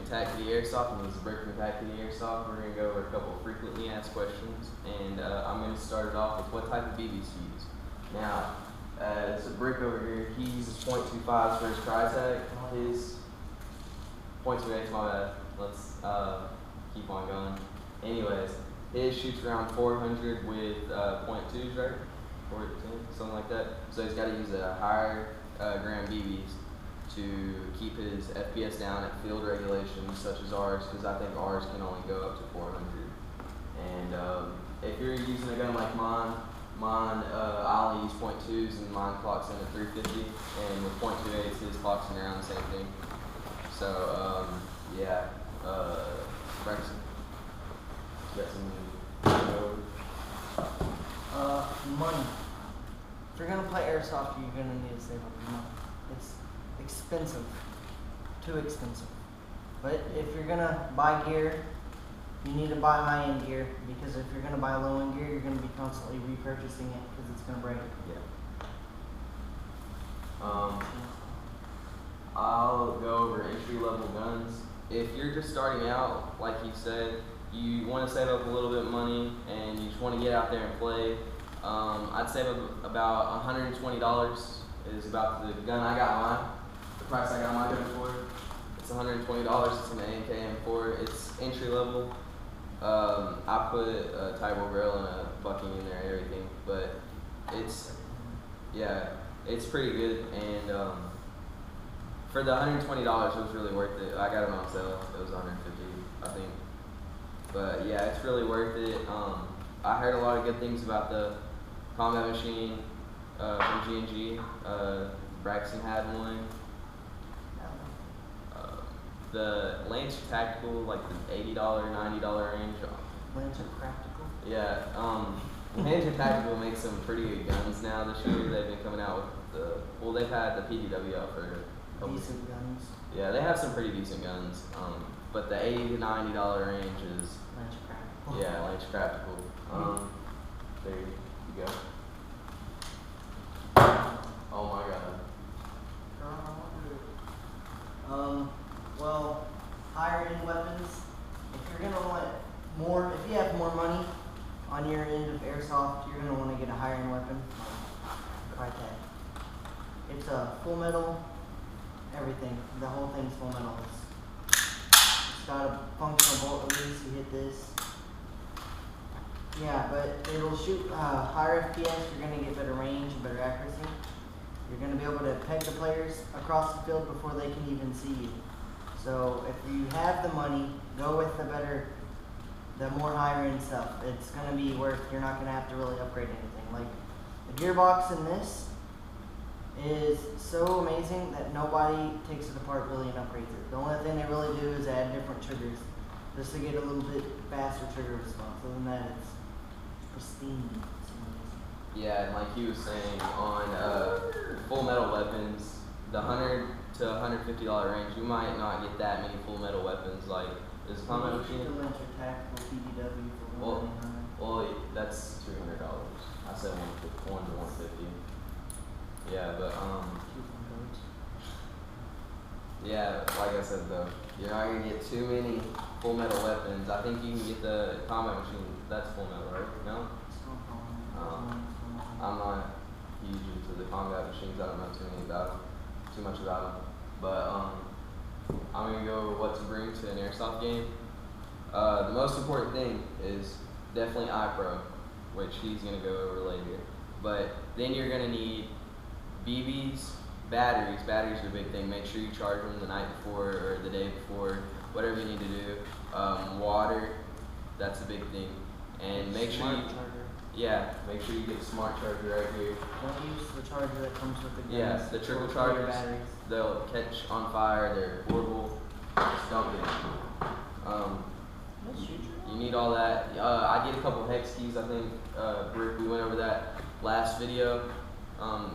attack to the airsoft and there's a brick from attack to the airsoft. We're going to go over a couple of frequently asked questions, and I'm going to start it off with what type of BBs to use. Now, there's a brick over here. He uses .25s for his tri-tag. His .28's my bad. Let's keep on going. Anyways, his shoots around 400 with .2s, right? 14, something like that. So he's got to use a higher gram BBs to keep his FPS down at field regulations such as ours, because I think ours can only go up to 400. And if you're using a gun like mine, I only use .2s and mine clocks in at 350, and with .28s his clocks in around the same thing. So yeah, Braxton, you got some money. If you're gonna play airsoft, you're gonna need to save up your money. It's expensive, too expensive. But if you're gonna buy gear, you need to buy high-end gear, because if you're gonna buy low-end gear, you're gonna be constantly repurchasing it because it's gonna break. Yeah. I'll go over entry-level guns. If you're just starting out, like you said, you want to save up a little bit of money and you just want to get out there and play, I'd save up about $120 is about the gun I got mine. The price I got my gun for. It's $120. It's an AK M4. It's entry level. I put a Tybo barrel and a bucking in there and everything, but it's pretty good. And for the $120, it was really worth it. I got it on sale. It was $150, I think. But yeah, it's really worth it. I heard a lot of good things about the combat machine from G&G. Braxton had one. The Lancer Tactical, like the $80, $90 range. Lancer Practical? Yeah. Lancer Tactical makes some pretty good guns now this year. They've been coming out with they've had the PDW out for decent guns. Yeah, they have some pretty decent guns. But the $80 to $90 range is Lancer Practical. Yeah, Lancer Practical. There you go. Oh my god. Well, higher end weapons. If you're gonna want more, if you have more money on your end of airsoft, you're gonna want to get a higher end weapon like Crytek. It's a full metal, everything. The whole thing's full metal. It's got a functional bolt release. You hit this. Yeah, but it'll shoot higher FPS. You're gonna get better range, better accuracy. You're gonna be able to peg the players across the field before they can even see you. So if you have the money, go with the more higher end stuff. It's gonna be worth. You're not gonna have to really upgrade anything. Like the gearbox in this is so amazing that nobody takes it apart really and upgrades it. The only thing they really do is add different triggers just to get a little bit faster trigger response. Other than that, it's pristine. Yeah, and like he was saying, on full metal weapons, the $100 to $150 range, you might not get that many full metal weapons. Like, is a combat machine? The Lancer Tactical PDW for well, that's $200. I said one to 150. Yeah, but yeah, like I said though, you're not gonna get too many full metal weapons. I think you can get the combat machine. That's full metal, right? No. I'm not huge into the combat machines. I don't know too much about them. But I'm gonna go over what to bring to an airsoft game. The most important thing is definitely iPro, which he's gonna go over later. But then you're gonna need BBs, batteries. Batteries are a big thing. Make sure you charge them the night before or the day before, whatever you need to do. Water, that's a big thing. And make sure you make sure you get a smart charger right here. Don't use the charger that comes with the guns. Yeah, the triple chargers, they'll catch on fire, they're horrible. Just don't get them. You need all that. I get a couple hex keys, I think, Rick, we went over that last video.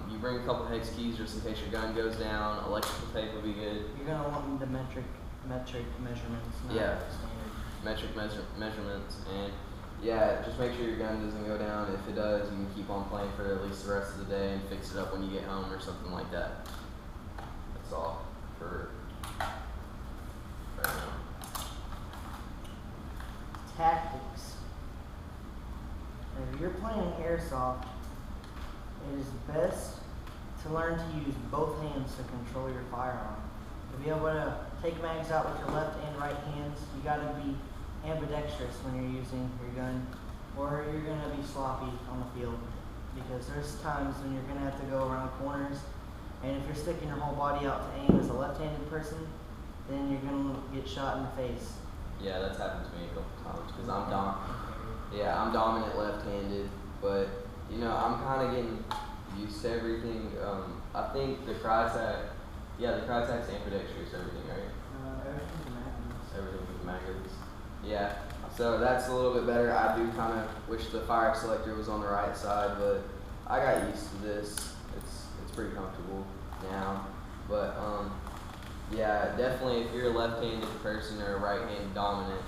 You bring a couple hex keys just in case your gun goes down. Electrical tape will be good. You're gonna want the metric measurements. Yeah, metric measurements, and yeah, just make sure your gun doesn't go down. If it does, you can keep on playing for at least the rest of the day and fix it up when you get home or something like that. That's all for right now. airsoft, it is best to learn to use both hands to control your firearm. To be able to take mags out with your left and right hands, you gotta be ambidextrous when you're using your gun, or you're gonna be sloppy on the field. Because there's times when you're gonna have to go around corners, and if you're sticking your whole body out to aim as a left-handed person, then you're gonna get shot in the face. Yeah, that's happened to me a couple times because I'm dominant left-handed, but you know I'm kind of getting used to everything. I think the Crytek, the Crytek's ambidextrous everything, right? Everything's magnets. Everything with magnets. Yeah, so that's a little bit better. I do kind of wish the fire selector was on the right side, but I got used to this. It's pretty comfortable now, but yeah, definitely if you're a left-handed person or a right-handed dominant,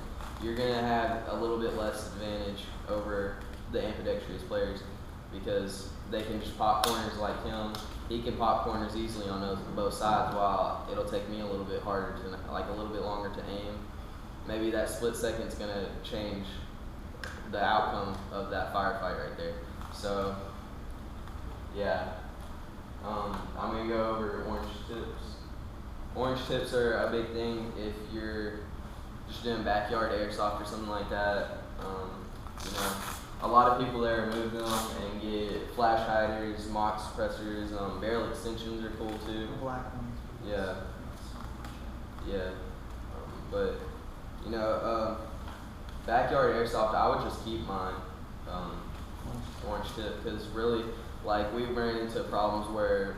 you're gonna have a little bit less advantage over the ambidextrous players because they can just pop corners like him. He can pop corners easily on both sides, while it'll take me a little bit harder to, like a little bit longer to aim. Maybe that split second's gonna change the outcome of that firefight right there. So, yeah, I'm gonna go over orange tips. Orange tips are a big thing if you're just doing backyard airsoft or something like that. You know, a lot of people there remove them and get flash hiders, mock suppressors, barrel extensions are cool too. The black ones. Yeah. Yeah. But you know, backyard airsoft, I would just keep mine orange tip because really, like we ran into problems where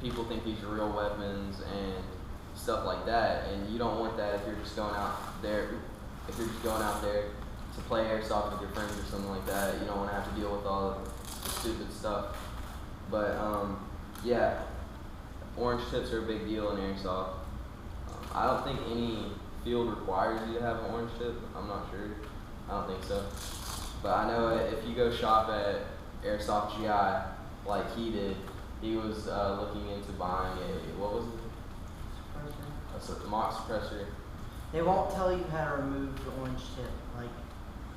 people think these are real weapons and stuff like that, and you don't want that if you're just going out there. If you're just going out there to play airsoft with your friends or something like that, you don't want to have to deal with all the stupid stuff. But yeah, orange tips are a big deal in airsoft. I don't think any field requires you to have an orange tip. I'm not sure. I don't think so. But I know if you go shop at Airsoft GI like he did, he was looking into buying what was it? A mock suppressor. They won't tell you how to remove the orange tip. Like,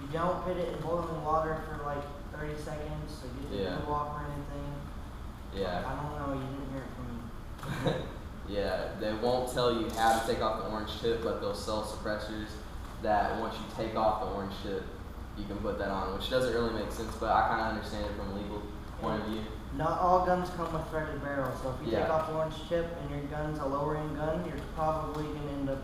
you don't put it in boiling water for like 30 seconds to get the glue off or anything. Yeah. I don't know, you didn't hear it from me. Yeah, they won't tell you how to take off the orange tip, but they'll sell suppressors that once you take off the orange tip, you can put that on, which doesn't really make sense, but I kind of understand it from a legal point of view. Not all guns come with threaded barrels, so if you take off the orange tip and your gun's a lower end gun, you're probably going to end up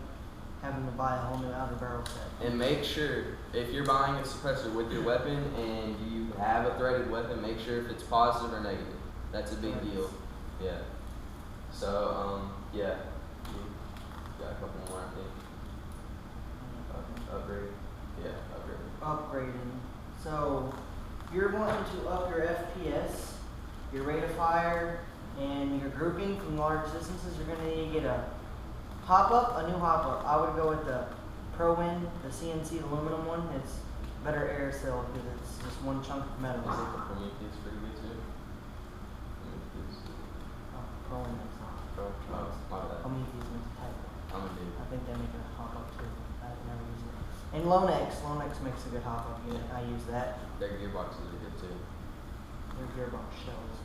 having to buy a whole new outer barrel set. And make sure, if you're buying a suppressor with your weapon and you have a threaded weapon, make sure if it's positive or negative. That's a big deal. Yeah. So, yeah. You got a couple more, I think. Upgrade. Yeah, upgrade. Upgrading. So, you're wanting to up your FPS, your rate of fire, and your grouping from large distances. You're going to need to get a a new hop-up. I would go with the ProWin, the CNC aluminum one. It's better air seal because it's just one chunk of metal. Is it the Prometheus pretty good too? ProWin is not. Prometheus is a type. I'm a dude. I think they make a hop-up too. I've never used it. And Lonex makes a good hop-up unit. I use that. Their gearboxes are good too. Their gearbox shells.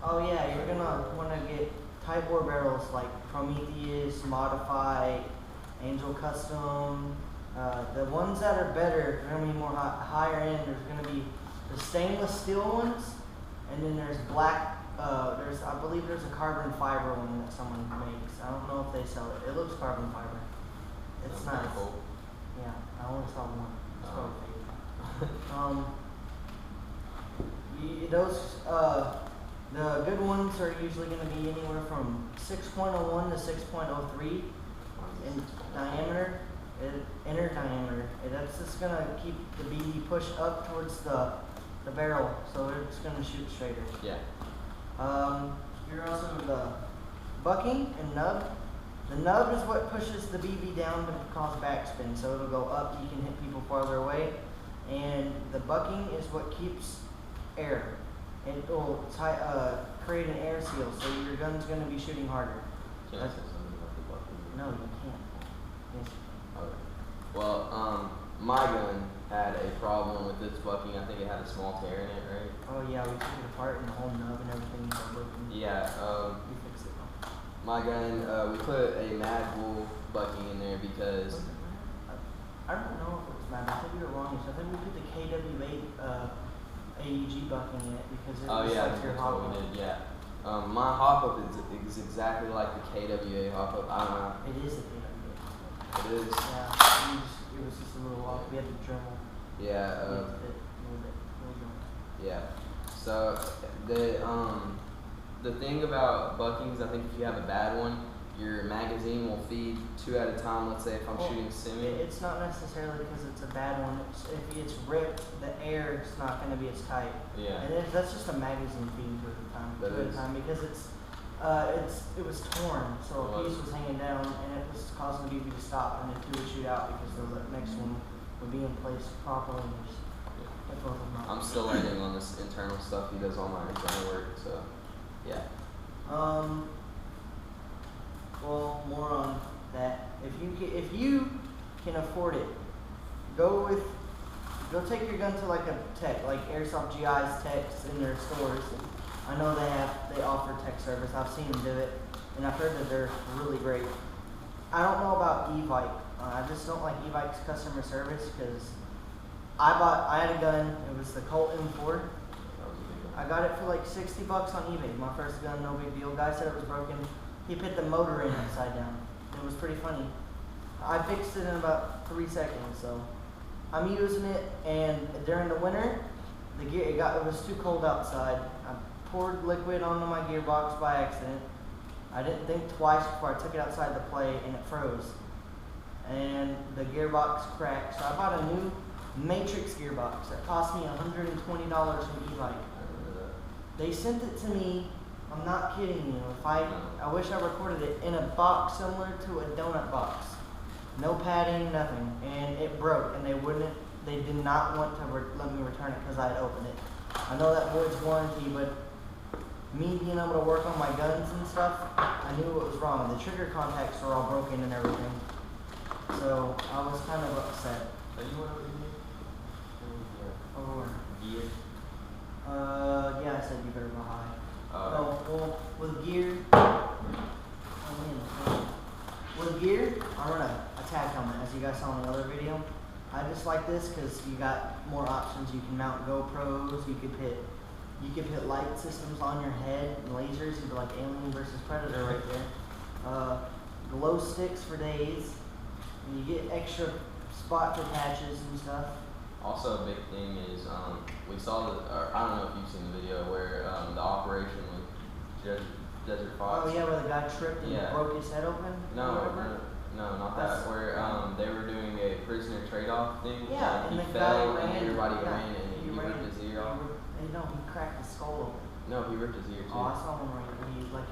Oh yeah, you're gonna want to get Type 4 barrels like Prometheus, Modify, Angel Custom. The ones that are better, are gonna be more higher end. There's gonna be the stainless steel ones, and then there's black. I believe there's a carbon fiber one that someone makes. I don't know if they sell it. It looks carbon fiber. It's nice. Cool. Yeah, I only saw one. It's called the good ones are usually going to be anywhere from 6.01 to 6.03 in diameter, inner diameter. That's just going to keep the BB pushed up towards the barrel, so it's going to shoot straighter. Yeah. You're also the bucking and nub. The nub is what pushes the BB down to cause backspin, so it'll go up, you can hit people farther away. And the bucking is what keeps air. It will create an air seal, so your gun's going to be shooting harder. Can I say something about the bucking? No, you can't. Yes. Okay. Well, my gun had a problem with its bucking. I think it had a small tear in it, right? Oh yeah, we took it apart and the whole nub and everything was broken. Yeah. We fixed it though. My gun, we put a Mad Bull bucking in there because. Was it Mad? I don't know if it was Mad. I think we were wrong. I think we put the KW8 AEG bucking in it because it Oh was yeah, like your that's what hot we did. Yeah. My hop up is exactly like the KWA hop up. I don't know. It is a KW8. It is. Yeah. It was just a little off. We had to dremel. Yeah. A little bit. Yeah. So the thing about bucking is I think if you have a bad one, your magazine will feed 2 at a time. Let's say if I'm shooting semi. It's not necessarily because it's a bad one. If it's ripped, the air is not going to be as tight. Yeah. And that's just a magazine feeding 2 at a time. That 2 at a is. time because it was torn, so a piece was hanging down and it was causing the BB to stop and then 2 would shoot out because the next one would be in place properly. And just like both of them out. I'm still learning on this internal stuff. He does all my internal work, so yeah. Well, more on that. If you can afford it, go take your gun to like a tech, like Airsoft GI's techs in their stores. I know they offer tech service. I've seen them do it, and I've heard that they're really great. I don't know about e-bike. I just don't like e-bike's customer service because I had a gun. It was the Colt M4. I got it for like $60 on eBay. My first gun, no big deal. Guy said it was broken. He put the motor in upside down. It was pretty funny. I fixed it in about 3 seconds. So I'm using it, and during the winter, it was too cold outside. I poured liquid onto my gearbox by accident. I didn't think twice before I took it outside to play, and it froze. And the gearbox cracked. So I bought a new Matrix gearbox that cost me $120 from e-bike. They sent it to me. I'm not kidding you. I wish I recorded it in a box similar to a donut box. No padding, nothing, and it broke. And they did not want to let me return it because I had opened it. I know that voids warranty, but me being able to work on my guns and stuff, I knew what was wrong. The trigger contacts were all broken and everything, so I was kind of upset. Are you one over Over. here? Gear. Yeah, I said you better go high. Oh, Well, with gear, I run a tag helmet, as you guys saw in the other video. I just like this because you got more options. You can mount GoPros. You could put light systems on your head and lasers. You'd be like Alien versus Predator right there. Glow sticks for days. And you get extra spot for patches and stuff. Also, a big thing is we saw I don't know if you've seen the video where the operation with Desert Fox. Oh yeah, where the guy tripped and broke his head open. No, not that. Where they were doing a prisoner trade-off thing. Yeah, and the he guy fell ran, and everybody yeah, ran and he ripped his ear off. No, he cracked his skull open. No, he ripped his ear too. Oh, I saw him right.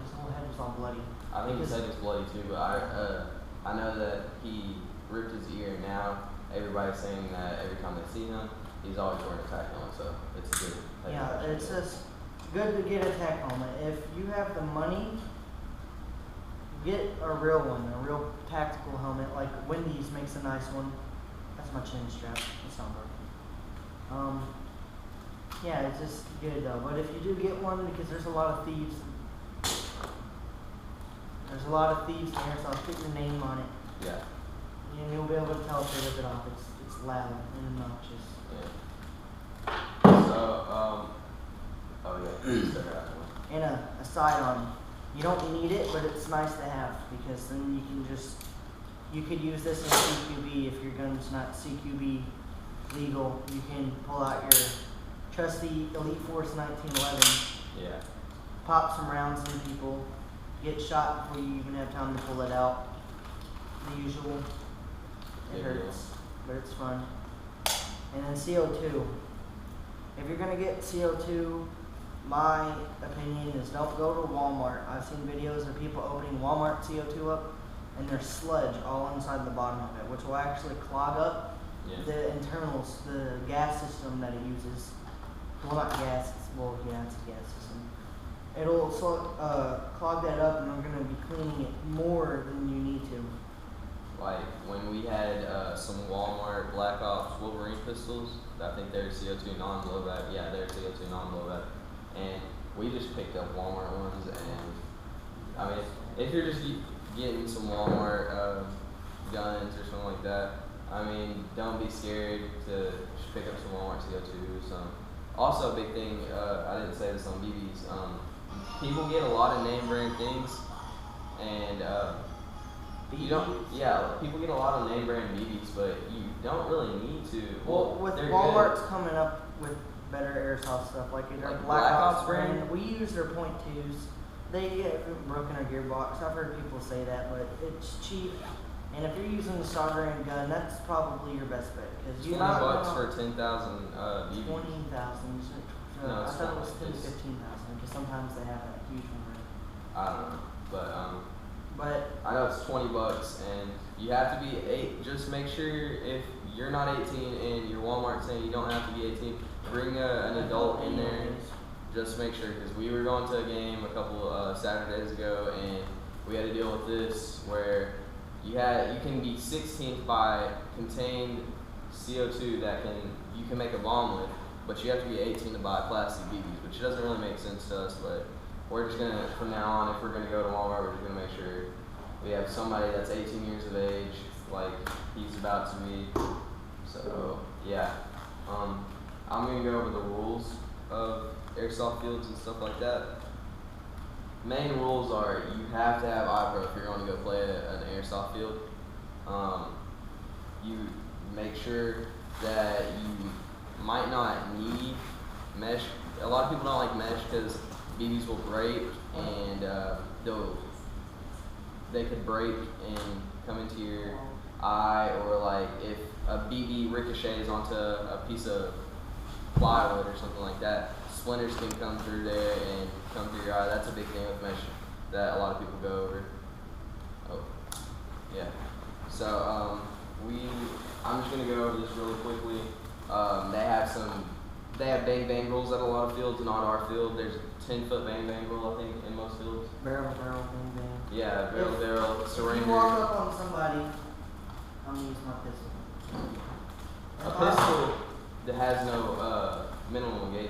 His whole head was all bloody. I think his head was bloody too, but I know that he ripped his ear, and now everybody's saying that every time they see him, he's always wearing a tack helmet, so it's good. Yeah, it's just good to get a tack helmet. If you have the money, get a real one, a real tactical helmet. Like Wendy's makes a nice one. That's my chin strap. It's not broken. Yeah, it's just good though. But if you do get one, because there's a lot of thieves. There's a lot of thieves there, so I'll put your name on it. Yeah. And you'll be able to tell if they rip it off. It's loud and obnoxious. Yeah. So, oh yeah. And a sidearm. You don't need it, but it's nice to have because then you could use this in CQB if your gun's not CQB legal. You can pull out your trusty Elite Force 1911. Yeah. Pop some rounds in people. Get shot before you even have time to pull it out. The usual. It hurts, but it's fun. And then CO2. If you're gonna get CO2, my opinion is don't go to Walmart. I've seen videos of people opening Walmart CO2 up, and there's sludge all inside the bottom of it, which will actually clog up the internals, the gas system that it uses. Well, not gas. It's a gas system. It'll clog that up, and we're gonna be cleaning it more than you need to. Like when we had some Walmart Black Ops Wolverine pistols, I think they're CO2 non-blowback. Yeah, they're CO2 non-blowback, and we just picked up Walmart ones. And I mean, if you're just getting some Walmart guns or something like that, I mean, don't be scared to just pick up some Walmart CO2. Also, a big thing, I didn't say this on BBs, people get a lot of name brand things, and you don't, yeah, people get a lot of name brand BBs, but you don't really need to. Well, with Walmart's coming up with better airsoft stuff, like their Like Black Ops brand? brand, we use their .2s. They get broken our gearbox. I've heard people say that, but it's cheap. And if you're using the soldering gun, that's probably your best bet, because you're not $20 for 10,000 BBs. 20,000. No, I it's thought it not. was 10 to 15,000, because sometimes they have that huge one. I don't know, But I know it's $20, and you have to be just make sure if you're not 18 and your Walmart saying you don't have to be 18, bring an adult in there. Just make sure, because we were going to a game a couple Saturdays ago, and we had to deal with this where you can be 16 by contained CO2 that you can make a bomb with, but you have to be 18 to buy plastic BBs, which doesn't really make sense to us. But we're just gonna, from now on, if we're gonna go to Walmart, we're just gonna make sure we have somebody that's 18 years of age, like he's about to be. So yeah, I'm gonna go over the rules of airsoft fields and stuff like that. Main rules are you have to have eye pro if you're going to go play an airsoft field. You make sure that you might not need mesh. A lot of people don't like mesh because BBs will break, and they could break and come into your eye, or like if a BB ricochets onto a piece of plywood or something like that, splinters can come through there and come through your eye. That's a big thing with mesh that a lot of people go over. Oh, yeah. So I'm just gonna go over this really quickly. They have bang bang rules at a lot of fields, not our field. There's a 10-foot bang bang rule, I think, in most fields. barrel, bang, bang. Yeah, barrel, surrender. If you walk up on somebody, I'm gonna use my pistol. A pistol that has no minimum engagement.